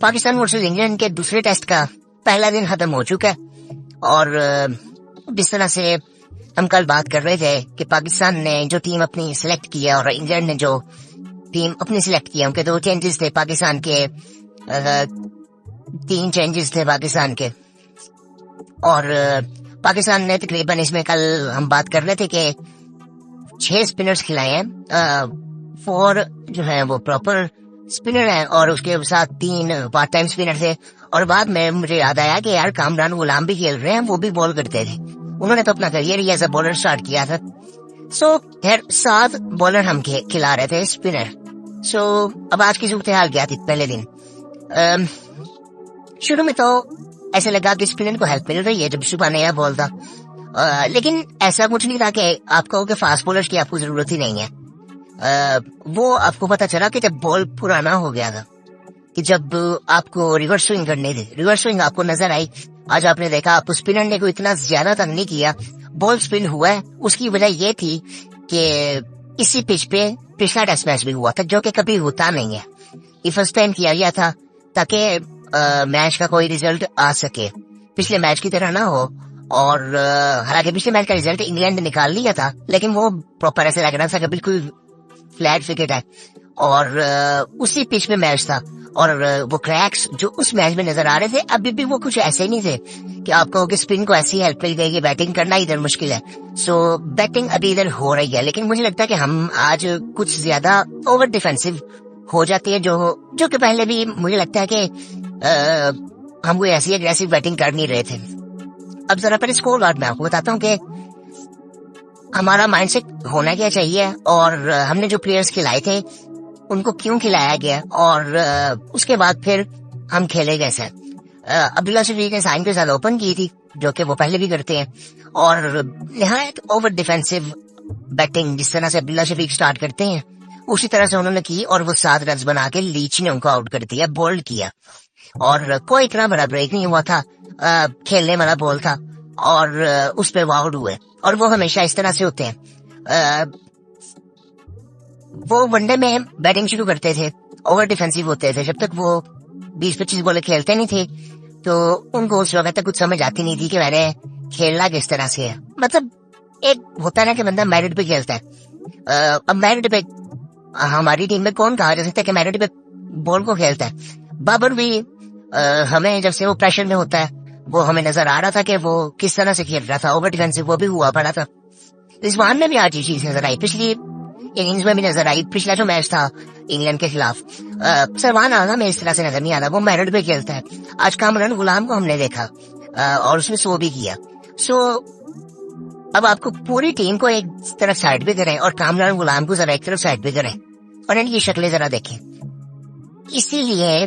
Pakistan versus England के दूसरे test का पहला दिन खत्म हो चुका है और जिस तरह से हम कल बात कर रहे थे कि पाकिस्तान ने जो टीम अपनी सिलेक्ट की है और इंग्लैंड ने जो टीम अपनी सिलेक्ट की है, उनके 2 चेंजेस थे पाकिस्तान के, 3 चेंजेस थे पाकिस्तान के। और पाकिस्तान ने तकरीबन इसमें कल हम बात कर रहे थे कि 6 स्पिनर्स खिलाए हैं, 4 जो है वो प्रॉपर स्पिनर हैं और उसके साथ 3 पार्ट टाइम स्पिनर थे। और बाद में मुझे याद आया कि यार कामरान गुलाम भी खेल रहे हैं, वो भी बॉल करते थे, उन्होंने तो अपना करियर ही एज अ बॉलर स्टार्ट किया था। सो खैर 7 बॉलर हम खिला रहे थे स्पिनर। सो अब आज की सूरत हाल क्या थी पहले दिन? शुरू में तो ऐसे लगा कि स्पिनर को हेल्प मिल रही है जब सुबह नया बॉल था, लेकिन ऐसा कुछ नहीं था कि आप कहो कि फास्ट बॉलर्स की आपको जरूरत ही नहीं है। वो आपको पता चला कि जब बॉल पुराना हो गया था, कि जब आपको रिवर्स स्विंग करनी थी, रिवर्स स्विंग आपको नजर आई। आज आपने देखा आप स्पिनर ने कोई इतना ज्यादा तंग नहीं किया, बॉल स्पिन हुआ है। उसकी वजह ये थी कि इसी पिच पे पिछला टेस्ट मैच भी हुआ था, जो कि कभी होता नहीं है। ये फर्स्ट टाइम किया गया था ताकि मैच का कोई रिजल्ट आ सके, पिछले मैच की तरह ना हो। और हालांकि पिछले मैच का रिजल्ट इंग्लैंड ने निकाल लिया था, लेकिन वो प्रॉपर ऐसे लग रहा था कि बिल्कुल फ्लैट विकेट है और उसी पिच में मैच था। और वो क्रैक्स जो उस मैच में नजर आ रहे थे अभी भी वो कुछ ऐसे नहीं थे कि आप कहो कि स्पिन को ऐसी हेल्प मिल गई कि बैटिंग करना इधर मुश्किल है। सो बैटिंग अभी इधर हो रही है, लेकिन मुझे लगता है कि हम आज कुछ ज्यादा ओवर डिफेंसिव हो जाती है, जो कि पहले भी मुझे लगता है कि हम कोई ऐसी एग्रेसिव बैटिंग कर नहीं रहे थे। अब जरा पर स्कोर कार्ड मैं आपको बताता हूँ कि हमारा माइंडसेट होना क्या चाहिए और हमने जो प्लेयर्स खिलाए थे उनको क्यों खिलाया गया और उसके बाद फिर हम खेले कैसे। अब्दुल्ला शफीक ने साइन के साथ ओपन की थी, जो कि वो पहले भी करते हैं, और निहायत ओवर डिफेंसिव बैटिंग जिस तरह से अब्दुल्ला शफीक स्टार्ट करते हैं उसी तरह से उन्होंने की और वो 7 रन बना के लीच ने उनको आउट कर दिया, बोल्ड किया। और कोई इतना बड़ा ब्रेक नहीं हुआ था, खेलने वाला बॉल था और उस पे आउट हुए। और वो हमेशा इस तरह से होते हैं, वो वनडे में बैटिंग शुरू करते थे, ओवर डिफेंसिव होते थे। जब तक वो 20-25 बॉल खेलते नहीं थे तो उनको उस वक्त तक कुछ समझ आती नहीं थी कि मैंने खेलना किस तरह से है। मतलब एक होता है ना कि बंदा मेरिट पे खेलता है। अब मेरिट पे हमारी टीम में कौन कहा जा सकता है कि मेरिट पे बॉल को खेलता है? बाबर भी हमें जब से वो प्रेशर में होता है वो हमें नजर आ रहा था कि वो किस तरह से खेल रहा था, ओवर डिफेंसिव वो भी हुआ पड़ा था। रिजवान में भी आज ये चीज नजर आई, पिछली इनिंग्स में भी नजर आई। पिछला जो मैच था इंग्लैंड के खिलाफ, सलमान आगा में इस तरह से नजर नहीं आता, वो मेरिट पे खेलता है। आज कामरान गुलाम को हमने देखा और उसने शो भी किया। सो अब आपको पूरी टीम को एक तरफ साइड पे करें और कामरान गुलाम को जरा एक तरफ साइड पे करें और इनकी शक्लें जरा देखें। इसीलिए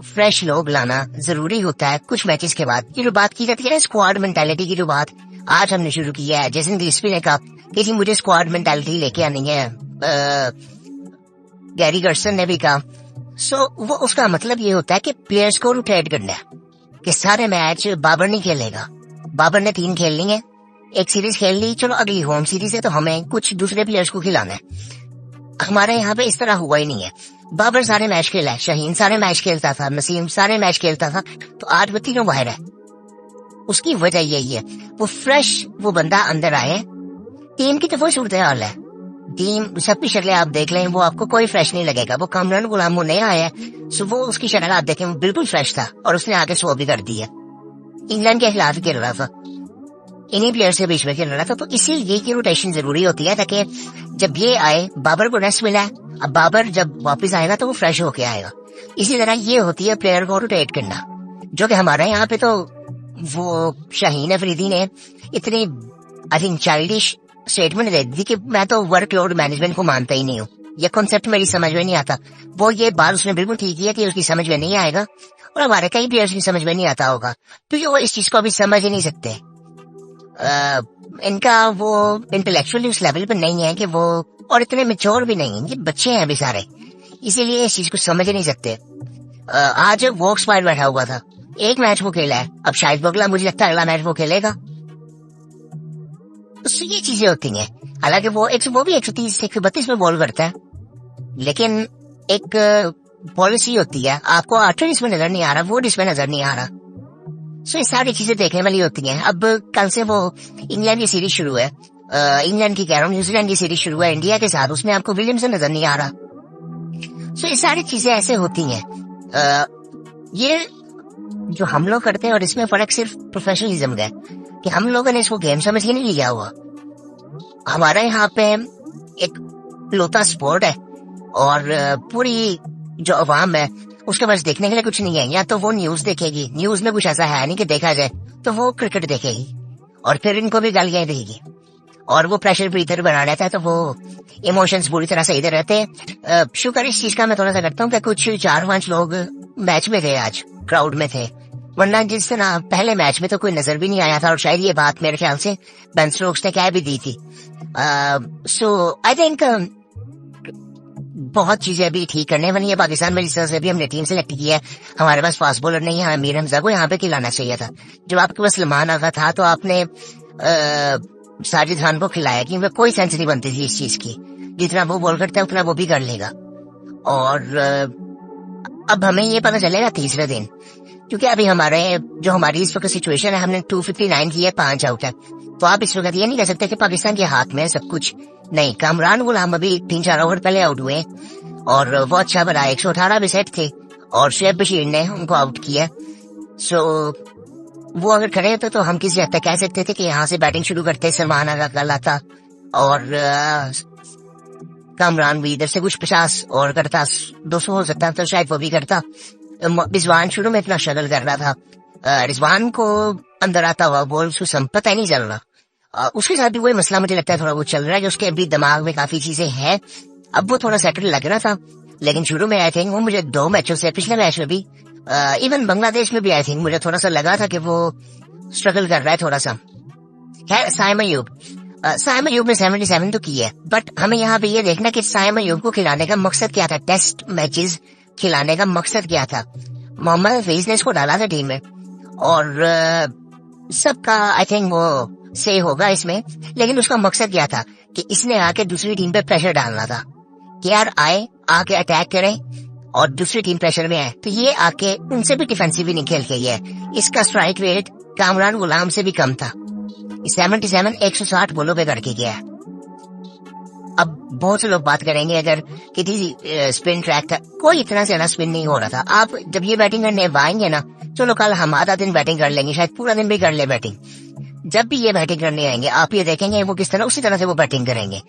फ्रेश लोग लाना जरूरी होता है कुछ मैचेस के बाद। ये जो बात की जाती है ना स्क्वाड मेंटालिटी की, जो बात आज हमने शुरू किया है, जैसे ग्रिस्पी ने कहा कि जी मुझे स्क्वाड मेंटालिटी लेके आनी है, गैरी गर्सन ने भी कहा। सो वो उसका मतलब ये होता है कि प्लेयर्स को रोटेट करना है, कि सारे मैच बाबर नहीं खेलेगा। बाबर ने 3 खेल ली है, एक सीरीज खेल ली, चलो अगली होम सीरीज है तो हमें कुछ दूसरे प्लेयर्स को खिलाना है। हमारे यहाँ पे इस तरह हुआ ही नहीं है। बाबर सारे मैच खेला है, शाहीन सारे मैच खेलता था, नसीम सारे मैच खेलता था, तो आज वो तीनों बाहर है। उसकी वजह यही है, वो फ्रेश वो बंदा अंदर आए। टीम की तो वो सूरत हाल है, टीम सबकी शक्लें आप देख लें, वो आपको कोई फ्रेश नहीं लगेगा। वो कामरान गुलाम वो नया आया है, सो वो उसकी शक्ल आप देखें बिल्कुल फ्रेश था और उसने आगे शो भी कर दिया। इंग्लैंड के खिलाफ खेल रहा था, इन्हीं प्लेयर से बीच में खेल रहा था, तो इसीलिए की रोटेशन जरूरी होती है ताकि जब ये आए, बाबर को रेस्ट मिला है, अब बाबर जब वापस आएगा तो वो फ्रेश होके आएगा। इसी तरह ये होती है प्लेयर को रोटेट करना, जो कि हमारे यहाँ पे तो वो शाहीन अफरीदी ने इतनी आई थिंक चाइल्डिश स्टेटमेंट दे दी कि मैं तो वर्कलोड मैनेजमेंट को मानता ही नहीं हूँ, ये कॉन्सेप्ट मेरी समझ में नहीं आता। वो ये बात उसने बिल्कुल ठीक किया कि उसकी समझ में नहीं आएगा और हमारे कई प्लेयर्स की समझ में नहीं आता होगा, क्योंकि वो इस चीज को अभी समझ ही नहीं सकते। इनका वो इंटेलेक्चुअली उस लेवल पर नहीं है कि वो, और इतने मेच्योर भी नहीं है, ये बच्चे हैं अभी सारे, इसीलिए इस चीज को समझ ही नहीं सकते। आज वॉक्स फाइट बैठा हुआ था, एक मैच वो खेला है, अब शायद अगला मुझे लगता है अगला मैच वो खेलेगा। तो ये चीजें होती हैं। हालांकि वो भी 130 132 में बॉल करता है, लेकिन एक पॉलिसी होती है, आपको ऑर्डर इसमें नजर नहीं आ रहा, वोट इसमें नजर नहीं आ रहा। सो ये सारी चीजें देखने वाली होती हैं। अब कल से वो इंग्लैंड की सीरीज शुरू है, इंग्लैंड की कह रहा हूँ, न्यूजीलैंड की सीरीज शुरू है इंडिया के साथ, उसमें आपको विलियमसन नजर नहीं आ रहा। सो ये सारी चीजें ऐसे होती हैं। ये जो हम लोग करते हैं, और इसमें फर्क सिर्फ प्रोफेशनलिज्म का है कि हम लोगों ने इसको गेम समझ के नहीं लिया हुआ। हमारे यहाँ पे एक लोता स्पोर्ट है, और पूरी जो अवाम है उसके पास देखने के लिए कुछ नहीं है। या तो वो न्यूज देखेगी, न्यूज में कुछ ऐसा है नहीं कि देखा जाए, तो वो क्रिकेट देखेगी, और फिर इनको भी गालियां देगी, और वो प्रेशर ब्रीथर बना रहता है, तो वो इमोशंस पूरी तरह से इधर रहते हैं। शुक्र इस चीज का मैं थोड़ा सा करता हूँ कि कुछ 4-5 लोग मैच में थे, आज क्राउड में थे, वरना जिस तरह पहले मैच में तो कोई नजर भी नहीं आया था। और शायद ये बात मेरे ख्याल से बेन स्टोक्स ने कह भी दी थी। सो आई थिंक बहुत चीजें अभी ठीक करने वाली है पाकिस्तान में। जिस तरह से भी हमने टीम सेलेक्ट की है, हमारे पास फास्ट बॉलर नहीं है, मीर हमजा को यहाँ पे खिलाना चाहिए था। जब आपके पास सलमान आगा था तो आपने साजिद खान को खिलाया, क्योंकि कोई सेंस नहीं बनती थी इस चीज की। जितना वो बॉल करता है उतना वो भी कर लेगा। और अब हमें ये पता चलेगा तीसरे दिन, क्योंकि अभी हमारी इस वक्त सिचुएशन है, हमने 259 की है, 5 आउट है। तो आप इस वक्त ये नहीं कह सकते कि पाकिस्तान के हाथ में है सब कुछ। नहीं, कामरान गुलाम अभी 3-4 ओवर पहले आउट हुए, और वो अच्छा बना, 118 भी सेट थे, और शुएब बशीर ने उनको आउट किया। सो वो अगर खड़े होते तो हम किसी हद तक कह सकते थे कि यहाँ से बैटिंग शुरू करते, सलमान आगा कल आता, और कामरान भी इधर से कुछ 50 और करता, 200 हो सकता तो शायद वो भी करता। रिजवान शुरू में इतना स्ट्रगल कर रहा था, रिजवान को अंदर आता हुआ बॉल उसको पता ही नहीं चल रहा। उसके साथ भी वही मसला मुझे लगता है थोड़ा वो चल रहा है कि उसके अभी दिमाग में काफी चीजें हैं। अब वो थोड़ा सेटल लग रहा था, लेकिन शुरू में आई थिंक वो मुझे 2 मैचों से, पिछले मैच में भी, इवन बांग्लादेश में भी आई थिंक मुझे थोड़ा सा लगा था कि वो स्ट्रगल कर रहा है थोड़ा सा। खैर साइम अयूब ने 77 तो की है, बट हमें यहाँ पे ये देखना कि साइम अयूब को खिलाने का मकसद क्या था, टेस्ट मैचेस खिलाने का मकसद क्या था। मोहम्मद हफीज ने इसको डाला था टीम में, और सबका आई थिंक वो सही होगा इसमें, लेकिन उसका मकसद क्या था कि इसने आके दूसरी टीम पे प्रेशर डालना था कि यार आके अटैक करें, और दूसरी टीम प्रेशर में आए तो ये आके उनसे भी डिफेंसिव नहीं खेल के ये। इसका स्ट्राइक रेट कामरान गुलाम से भी कम था, 77 160 बॉलों पे करके गया। अब बहुत से लोग बात करेंगे अगर किसी स्पिन ट्रैक था, कोई इतना ज्यादा स्पिन नहीं हो रहा था। आप जब ये बैटिंग करने आएंगे ना, चलो कल हम आधा दिन बैटिंग कर लेंगे, शायद पूरा दिन भी कर ले बैटिंग। जब भी ये बैटिंग करने आएंगे आप ये देखेंगे वो किस तरह, उसी तरह से वो बैटिंग करेंगे।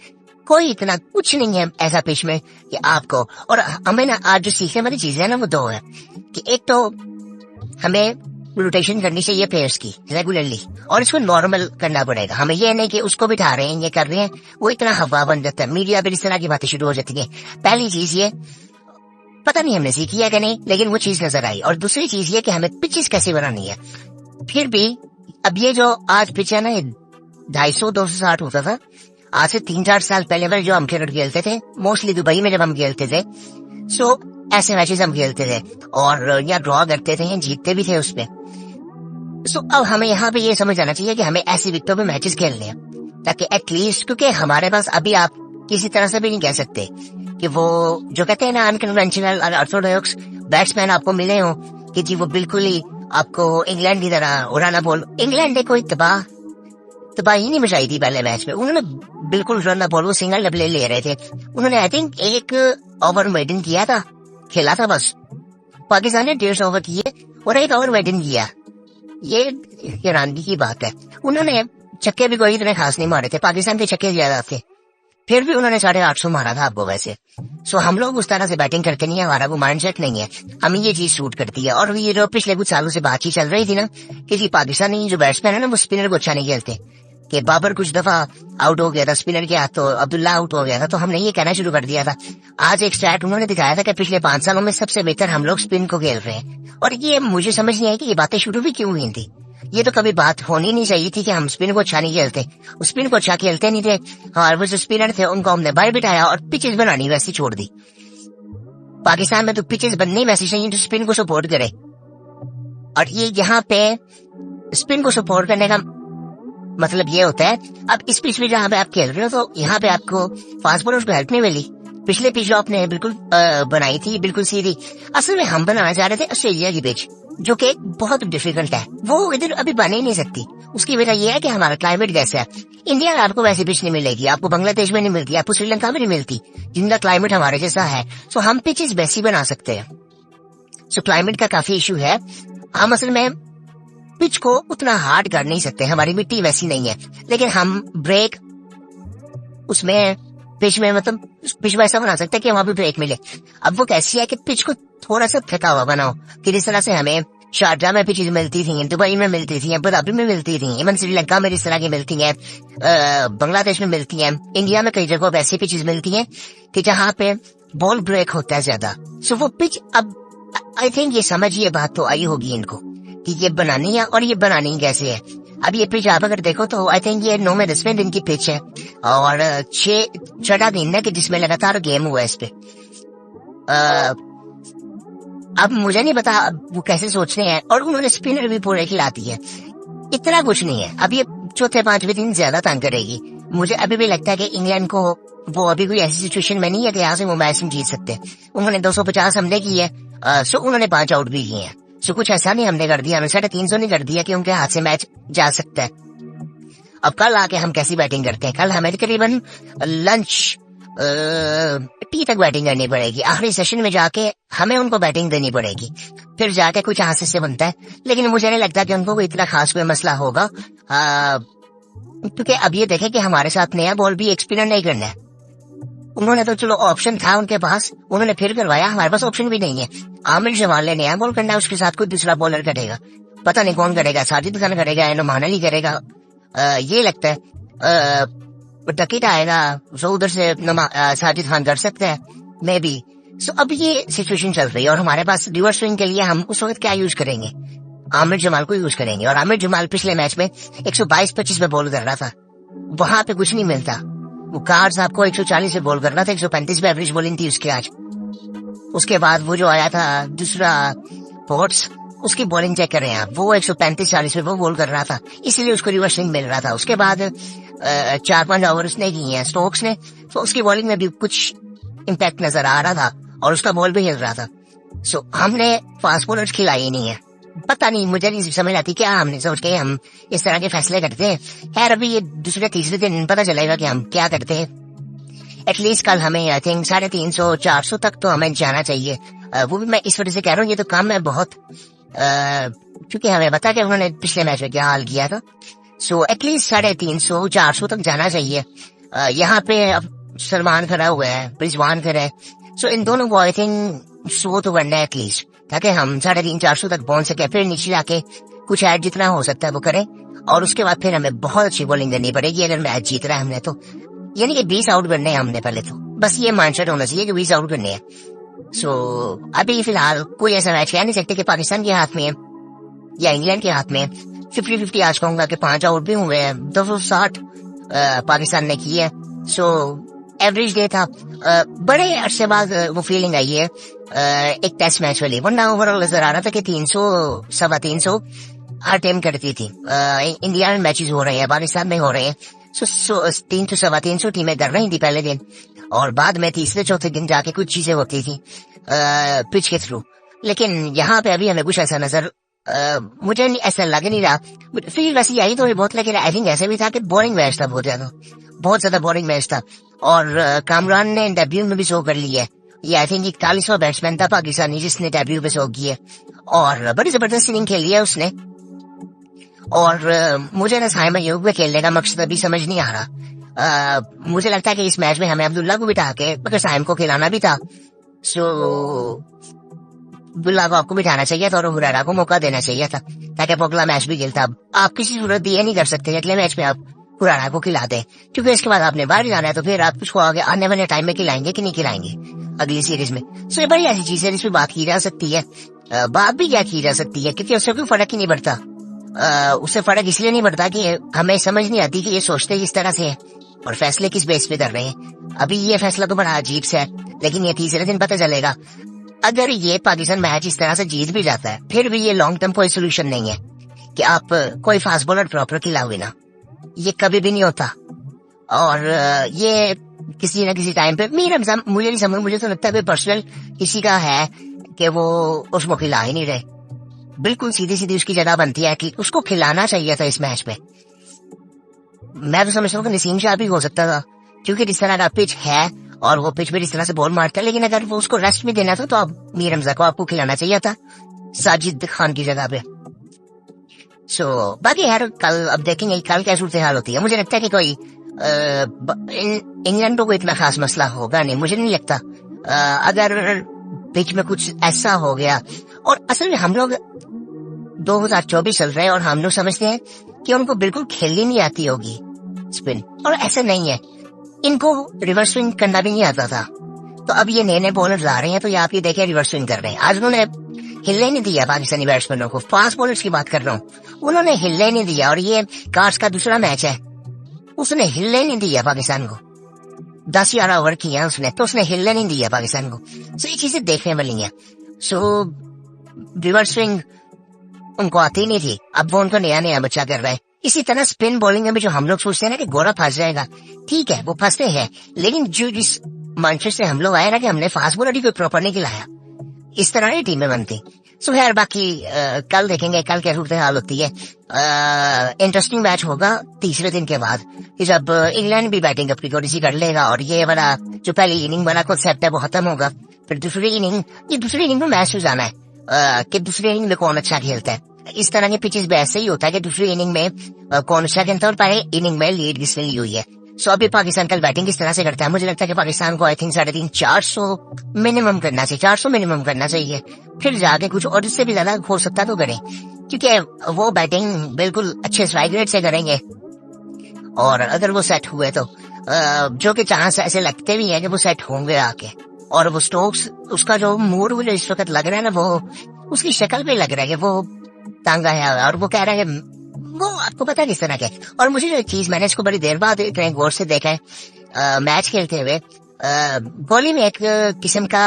कोई इतना कुछ नहीं है ऐसा पिच में कि आपको, और हमें ना आज जो सीखने वाली चीजें है ना वो 2 है कि एक तो हमें रोटेशन करनी चाहिए प्लेयर्स की रेगुलरली, और इसको नॉर्मल करना पड़ेगा। हमें ये नहीं कि उसको बिठा रहे हैं, ये कर रहे हैं, वो इतना हवा बन जाता है, मीडिया पे इस तरह की बातें शुरू हो जाती है। पहली चीज ये, पता नहीं हमने सीखी है कि नहीं, लेकिन वो चीज नजर आई। और दूसरी चीज ये कि हमें पिचेस कैसे बनानी है। फिर भी अब ये जो आज पिच है ना, 250-260 होता था आज से 3-4 साल पहले वाले जो हम क्रिकेट खेलते थे, मोस्टली दुबई में जब हम खेलते थे। सो ऐसे मैचेस हम खेलते थे, और या ड्रॉ करते थे या जीतते भी थे उसमें। सो अब हमें यहाँ पे ये समझ आना चाहिए कि हमें ऐसी विकेटों पे मैचेस खेलने हैं, ताकि एटलीस्ट, क्योंकि हमारे पास अभी आप किसी तरह से भी नहीं कह सकते कि वो जो कहते हैं ना अनकन्वेंशनल और ऑर्थोडॉक्स बैट्समैन आपको मिले हो कि जी वो बिल्कुल ही आपको इंग्लैंड की तरह उड़ाना बॉल। इंग्लैंड ने कोई तबाही नहीं मचाई थी पहले मैच में, उन्होंने बिल्कुल रन बॉल, वो सिंगल डबल ले रहे थे। उन्होंने आई थिंक 1 ओवर मेडन किया था, खेला था बस। पाकिस्तान ने 150 ओवर किए और 1 ओवर मेडन किया। ये हैरानगी की बात है। उन्होंने छक्के भी कोई इतने खास नहीं मारे थे, पाकिस्तान के छक्के ज्यादा थे, फिर भी उन्होंने 850 मारा था आपको वैसे। सो हम लोग उस तरह से बैटिंग करते नहीं है, हमारा वो माइंडसेट नहीं है, हमें ये चीज सूट करती है। और ये जो पिछले कुछ सालों से बातचीत चल रही थी ना कि पाकिस्तानी जो बैट्समैन है ना वो स्पिनर को अच्छा नहीं खेलते, कि बाबर कुछ दफा आउट हो गया था स्पिनर के हाथ, तो अब्दुल्ला आउट हो गया था, तो हमने ये कहना शुरू कर दिया था। आज एक स्टैट उन्होंने दिखाया था कि पिछले 5 सालों में सबसे बेहतर हम लोग स्पिन को खेल रहे हैं। और ये मुझे समझ नहीं आई कि ये बातें शुरू भी क्यों हुई थी। ये तो कभी बात होनी नहीं चाहिए थी कि हम स्पिन को अच्छा नहीं खेलते, स्पिन को अच्छा खेलते नहीं थे। और वो जो स्पिनर थे उनको हमने बाहर बिठाया और पिचेस बनानी वैसी छोड़ दी। पाकिस्तान में तो पिचेस बननी वैसी चाहिए जो स्पिन को सपोर्ट करे, और ये यहाँ पे स्पिन को सपोर्ट करने का मतलब ये होता है अब इस पिच में जहाँ पे आप खेल रहे हो तो यहाँ पे आपको फास्ट बॉलर्स को हेल्प नहीं मिली, पिछले पिच आपने बिल्कुल बनाई थी बिल्कुल सीधी। असल में हम बनाना चाह रहे थे ऑस्ट्रेलिया की पिच, जो कि बहुत डिफिकल्ट है, वो इधर अभी बन ही नहीं सकती। उसकी वजह यह है कि हमारा क्लाइमेट कैसा है। इंडिया में आपको वैसी पिच नहीं मिलेगी, आपको बांग्लादेश में नहीं मिलती, आपको श्रीलंका में नहीं मिलती, जिनका क्लाइमेट हमारे जैसा है। सो हम पिचेस वैसी बना सकते हैं। सो क्लाइमेट का काफी इशू है। हम असल में पिच को उतना हार्ड कर नहीं सकते, हमारी मिट्टी वैसी नहीं है। लेकिन हम ब्रेक उसमें पिच में मतलब पिच वैसा बना सकते हैं कि वहां भी ब्रेक मिले। अब वो कैसी है कि पिच को थोड़ा सा थका हुआ बनाओ, कि जिस तरह से हमें शारजा में पिचेज मिलती थी, दुबई में मिलती थी, अबू धाबी में मिलती थी, इवन श्रीलंका में इस तरह की मिलती है, बांग्लादेश में मिलती है, इंडिया में कई जगहों वैसी पिचेज मिलती हैं कि जहाँ पे बॉल ब्रेक होता है ज्यादा। सो वो पिच अब आई थिंक ये समझ ये बात तो आई होगी इनको कि ये बनानी है और ये बनानी कैसे है। अब ये पिच आप अगर देखो तो आई थिंक ये 9 में 10वें दिन की पिच है और 6 दिन है कि जिसमें लगातार गेम हुआ है इस पे। अब मुझे नहीं पता वो कैसे सोच रहे हैं, और उन्होंने स्पिनर भी पूरे खिला दी है। इतना कुछ नहीं है, अब ये चौथे 5वें दिन ज्यादा तंग करेगी। मुझे अभी भी लगता है कि इंग्लैंड को वो अभी कोई ऐसी सिचुएशन में नहीं है कि यहाँ से वो मैच जीत सकते। उन्होंने 250 हमले की है, सो उन्होंने 5 आउट भी किए हैं। सो कुछ ऐसा नहीं हमने कर दिया, हमें 350 नहीं कर दिया कि उनके हाथ से मैच जा सकता है। अब कल आके हम कैसी बैटिंग करते हैं, कल हमें तकरीबन लंच टी तक बैटिंग करनी पड़ेगी। आखिरी सेशन में जाके हमें उनको बैटिंग देनी पड़ेगी, फिर जाके कुछ हाथ से बनता है। लेकिन मुझे नहीं लगता कि उनको कोई इतना खास कोई मसला होगा, क्योंकि अब ये देखें कि हमारे साथ नया बॉल भी एक स्पिनर नहीं करना है। उन्होंने तो चलो ऑप्शन था उनके पास, उन्होंने फिर करवाया, हमारे पास ऑप्शन भी नहीं है। आमिर जमाल ने नया बॉल करना है, उसके साथ कोई दूसरा बॉलर करेगा, पता नहीं कौन करेगा, साजिद खान करेगा या नुमान अली करेगा। ये लगता है टकीट आएगा, जो उधर से साजिद खान कर सकता है मे बी। सो अब ये सिचुएशन चल रही है और हमारे पास रिवर्स स्विंग के लिए हम उस वक्त क्या यूज करेंगे, आमिर जमाल को यूज करेंगे। और आमिर जमाल पिछले मैच में 122-25 पे बॉल कर रहा था, वहां पे कुछ नहीं मिलता। वो कार्ड्स आपको 140 पे बॉल करना था, 135 पे एवरेज बॉलिंग थी उसकी आज। उसके बाद वो जो आया था दूसरा पोर्ट्स, उसकी बॉलिंग चेक कर रहे हैं आप, वो 135-40 पे वो बॉल कर रहा था, इसीलिए उसको रिवर्स स्विंग मिल रहा था। उसके बाद 4-5 ओवर उसने किए हैं स्टोक्स ने, तो उसकी बॉलिंग में भी कुछ इम्पैक्ट नजर आ रहा था और उसका बॉल भी हिल रहा था। सो हमने फास्ट बॉलर्स खिलाई ही नहीं है। पता नहीं, मुझे नहीं समझ आती क्या हमने सोच के हम इस तरह के फैसले करते हैं। खैर अभी ये दूसरे तीसरे दिन पता चलेगा कि हम क्या करते हैं। एटलीस्ट कल हमें आई थिंक 350-400 तक तो हमें जाना चाहिए। वो भी मैं इस वजह से कह रहा हूँ, ये तो कम है बहुत, क्योंकि हमें पता कि उन्होंने पिछले मैच में क्या हाल किया था। सो एटलीस्ट 350-400 तक जाना चाहिए। यहाँ पे अब सलमान खड़ा हुआ है, रिजवान खड़ा है, सो इन दोनों को आई थिंक 100 तो करना है एटलीस्ट, ताकि हम 350-400 तक पहुंच सके। फिर नीचे आके कुछ ऐड जितना हो सकता है वो करें, और उसके बाद फिर हमें बहुत अच्छी बॉलिंग करनी पड़ेगी अगर मैच जीत रहा है हमने तो। यानी कि 20 आउट करने हैं हमने पहले तो, बस ये माइंडसेट होना चाहिए कि 20 आउट करने हैं। सो अभी फिलहाल कोई ऐसा मैच कह नहीं सकते कि पाकिस्तान के हाथ में है या इंग्लैंड के हाथ में है। 50-50 आज कहूंगा कि 5 आउट भी हुए हैं, 260 पाकिस्तान ने की है। सो एवरेज डे था। बड़े अरसे बाद वो फीलिंग आई है एक टेस्ट मैच वाली, वरना ओवरऑल नजर आ रहा था कि 300-325 हर टीम करती थी। इंडिया में मैचेस हो रहे हैं, पाकिस्तान में हो रहे हैं, सो 300-325 टीमें कर रही थी पहले दिन, और बाद में तीसरे चौथे दिन जाके कुछ चीजें होती थी पिच के थ्रू। लेकिन यहाँ पे अभी हमें कुछ ऐसा नजर मुझे ऐसा लग नहीं रहा। फिर वैसे यही तो बहुत, लेकिन आई थिंक ऐसे भी था कि बोरिंग मैच था, बहुत ज्यादा बोरिंग मैच था। और कामरान ने डेब्यू में भी शो कर लिया है। ये आई थिंक 41वां बैट्समैन था पाकिस्तानी जिसने डेब्यू पे शो किया, और बड़ी जबरदस्त इनिंग खेली है उसने। और मुझे ना साइम अयूब में खेलने का मकसद अभी समझ नहीं आ रहा। मुझे लगता है कि इस मैच में हमें अब्दुल्ला को बिठा के, मगर साइम को खिलाना भी था, सो अब्दुल्ला को आपको बिठाना चाहिए था और हुरैरा को मौका देना चाहिए था ताकि अगला मैच भी खेलता। अब आप किसी सूरत ये नहीं कर सकते अगले मैच में आप हुरैरा को खिला दें, क्योंकि इसके बाद आपने बाहर जाना है, तो फिर आप उसको आगे आने वाले टाइम में खिलाएंगे कि नहीं खिलाएंगे अगली सीरीज में। सो ये बड़ी ऐसी चीज है जिसपे बात की जा सकती है। बात भी क्या की जा सकती है, क्योंकि उससे कोई फर्क ही नहीं पड़ता। उससे फर्क इसलिए नहीं पड़ता कि हमें समझ नहीं आती कि ये सोचते किस तरह से है और फैसले किस बेस पे कर रहे हैं। अभी ये फैसला तो बड़ा अजीब सा है, लेकिन ये तीसरे दिन पता चलेगा। अगर ये पाकिस्तान मैच इस तरह से जीत भी जाता है, फिर भी ये लॉन्ग टर्म कोई सोल्यूशन नहीं है कि आप कोई फास्ट बॉलर प्रॉपर खिलाओगे ना, ये कभी भी नहीं होता। और ये किसी न किसी टाइम पे मीर रमजान मुझे नहीं समझ, मुझे तो लगता है पर्सनल किसी का है कि वो उसको खिला ही नहीं रहे। बिल्कुल सीधी सीधी उसकी जगह बनती है कि उसको खिलाना चाहिए था इस मैच पे। मैं तो समझता हूँ कि नसीम शाह भी हो सकता था, क्योंकि जिस तरह का पिच है और वो पिच पे इस तरह से बॉल मारता है, लेकिन अगर वो उसको रेस्ट में देना था तो अब मीर रमजा को आपको खिलाना चाहिए था साजिद खान की जगह पे। बाकी यार कल अब देखेंगे कल क्या सूरत हाल होती है। मुझे लगता है कि कोई इंग्लैंड को इतना खास मसला होगा नहीं, मुझे नहीं लगता। अगर पिच में कुछ ऐसा हो गया, और असल में हम लोग 2024 चल रहे हैं और हम लोग समझते हैं कि उनको बिल्कुल खेलनी नहीं आती होगी स्पिन, और ऐसा नहीं है। इनको रिवर्स स्विंग करना भी नहीं आता था, तो अब ये नए नए बॉलर ला रहे हैं तो ये आप ये देखें रिवर्स स्विंग कर रहे हैं। आज उन्होंने हिलने नहीं दिया पाकिस्तानी बैट्समैनों को, फास्ट बॉलर्स की बात कर रहा हूँ, उन्होंने हिलने नहीं दिया। और ये कार्ड्स का दूसरा मैच है, उसने हिलने नहीं दिया पाकिस्तान को। 10-11 ओवर किया उसने, तो उसने हिलने नहीं दिया पाकिस्तान को। सो ये चीजें देखने वाली हैं। सो रिवर्स स्विंग उनको आती नहीं थी, अब वो उनको नया नया बच्चा कर रहा है। इसी तरह स्पिन बॉलिंग में भी जो हम लोग सोचते हैं ना कि गोरा फंस जाएगा, ठीक है वो फंसते हैं, लेकिन जो जिस मंच से हम लोग आए ना कि हमने फास्ट बॉलर ही कोई प्रॉपर नहीं खिलाया, इस तरह की टीमें बनती। सो यार बाकी कल देखेंगे कल क्या सूरत हाल होती है। इंटरेस्टिंग मैच होगा तीसरे दिन के बाद, जब इंग्लैंड भी बैटिंग अपनी थोड़ी सी कर लेगा और ये वाला जो पहली इनिंग वाला कॉन्सेप्ट है वो खत्म होगा। फिर दूसरी इनिंग में मैच हो जाना है कि दूसरी इनिंग में कौन अच्छा खेलता है। इस तरह के पिचेस भी ऐसे ही होता है कि दूसरी इनिंग में कौन अच्छा खेलता है और पहले इनिंग में लीड किसने ली हुई है। सो अभी पाकिस्तान कल बैटिंग किस तरह से करता है, मुझे लगता है कि पाकिस्तान को आई थिंक 350-400 मिनिमम करना चाहिए, 400 मिनिमम करना चाहिए। फिर जाके कुछ और इससे भी ज्यादा हो सकता तो करें, क्योंकि वो बैटिंग बिल्कुल अच्छे स्ट्राइक रेट से करेंगे। और अगर वो सेट हुए तो जो कि चांस ऐसे लगते भी है कि वो सेट होंगे आके। और वो स्टोक्स उसका जो मूड मुझे इस वक्त लग रहा है ना, वो उसकी शक्ल पे लग रहा है कि वो तांगा है, और वो कह रहा है वो आपको पता है किस तरह के। और मुझे जो एक चीज मैंने इसको बड़ी देर बाद गौर से देखा है मैच खेलते हुए, बॉलिंग में एक किस्म का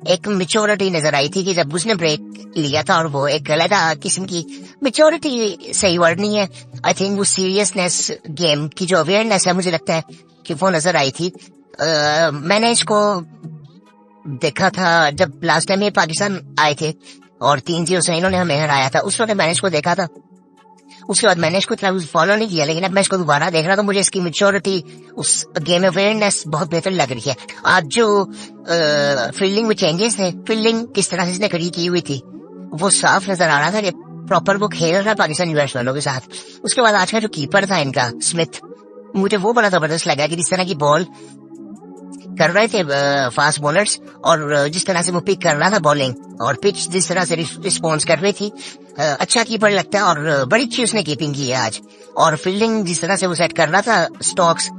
एक मेच्योरिटी नजर आई थी कि जब उसने ब्रेक लिया था, और वो एक अलग किस्म की मेच्योरिटी, सही वर्ड नहीं है, आई थिंक वो सीरियसनेस गेम की जो अवेयरनेस है, मुझे लगता है कि वो नजर आई थी। मैंने इसको देखा था जब लास्ट टाइम ये पाकिस्तान आए थे और 3-0 से इन्होंने हमें हराया था, उस वक्त मैंने इसको देखा था। उसके बाद मैंने इसको इतना फॉलो नहीं किया, लेकिन अब मैं इसको दोबारा देख रहा तो मुझे इसकी मेच्योरिटी, उस गेम अवेयरनेस बहुत बेहतर लग रही है। आज जो फील्डिंग में चेंजेस थे, फील्डिंग किस तरह से इसने खड़ी की हुई थी, वो साफ नजर आ रहा था कि प्रॉपर वो खेल रहा पाकिस्तानी बैट्समैनों के साथ। उसके बाद आज का जो कीपर था इनका स्मिथ, मुझे वो बड़ा जबरदस्त लगा कि जिस तरह की बॉल कर रहे थे फास्ट बॉलर्स, और जिस तरह से वो पिक कर रहा था बॉलिंग, और पिच जिस तरह से रिस्पॉन्स कर रही थी, अच्छा कीपर लगता है। और बड़ी अच्छी उसने कीपिंग की है आज, और फील्डिंग जिस तरह से वो सेट कर रहा था स्टॉक्स,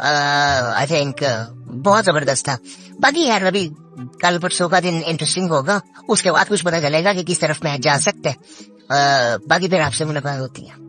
आई थिंक बहुत जबरदस्त था। बाकी यार अभी कल परसों का दिन इंटरेस्टिंग होगा, उसके बाद कुछ पता चलेगा कि किस तरफ मैच जा सकते हैं। बाकी फिर आपसे मुलाकात होती है।